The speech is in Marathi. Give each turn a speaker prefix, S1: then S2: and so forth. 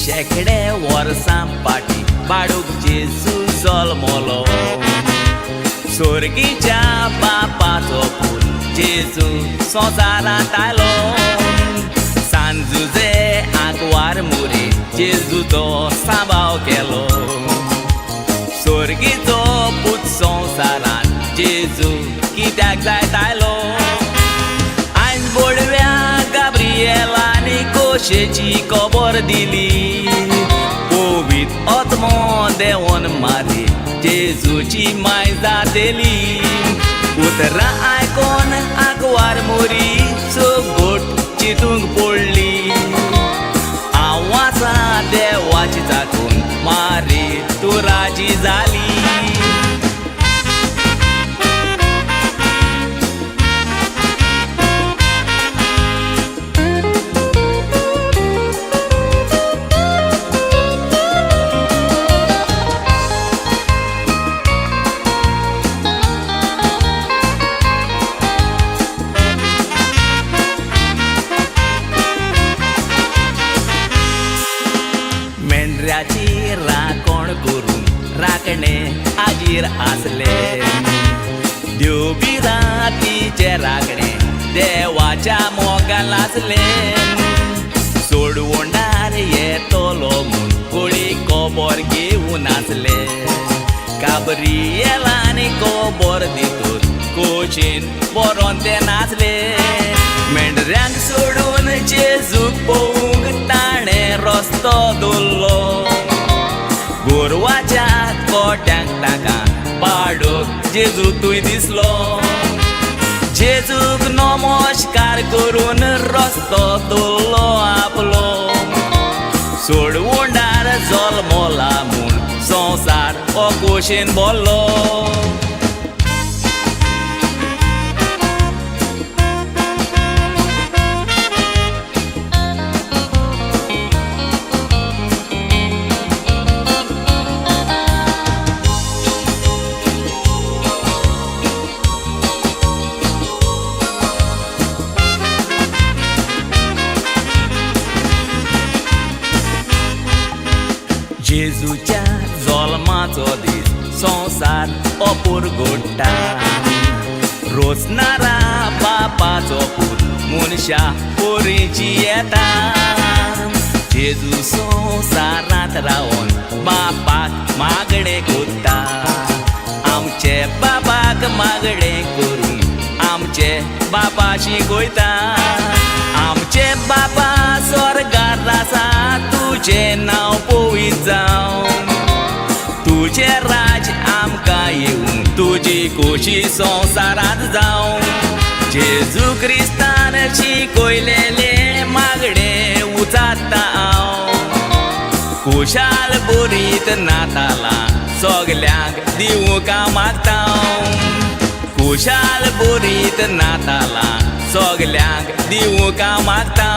S1: शेकडे वर्सां फाटी बाळूक जेजू जल्मलो स्वर्गीच्या बापाचो पूत जेजू संवसारांत आयलो सांजुजे आंकवार मोरे जेजूचो सांबाळ केलो स्वर्गीचो पूत संवसारांत जेजू कित्याक जायत आयलो आयज बोडव्या गाब्रिएलानी कोशेची खबर दिली पवित्र आत्मो देवोन मारी जेजूची माय जातेली उतरां आयकोन आंकवार मोरी चोगोट चितूंक पडली आवाजा देवाची जाकून मारी तूं राजी जाली मेंढऱ्याची राखण करून राखणे आजीर आसले देव बी रातीचे राखणे देवाच्या मोगान आसले सोडवणार येतलो म्हूण कोळी खबर घेवन आसले गाब्रिएलानी खबर दितून कोचीन बरोन ते नाचले मेंढऱ्यांक सोडून जेजूक पळोवंक ताणें रस्तो दवरलो गोरवाच्या कोट्यांक ताका पाडूक जेजूकूय दिसलो जेजूक नमस्कार करून रस्तो दवरलो आपलो सोडवोंडार जल्मला म्हूण संवसार हो खोशेन भरलो जेजूच्या जल्माचो दीस संवसार अपुरगोट्टा रोसनारा बापाचो पूत मनशा पोरीची येता जेजू संवसारांत रावन बापाक मागणे कोत्ता आमचे बापाक मागणे करून आमचे बापाशी गोयता आमचे बापा स्वर्गार आसा तुजें नांव पवित्र जावं तुजें राज आमकां येवूं तुजी खोशी संवसारांत जावं जेजू क्रिस्तान शिकयलेले मागणे उचात्ता हांव खुशाल बरीत नातालां सगल्यांक दिवूंक मागता खुशाल बरीत नातालां सगल्यांक दिवूंक मागता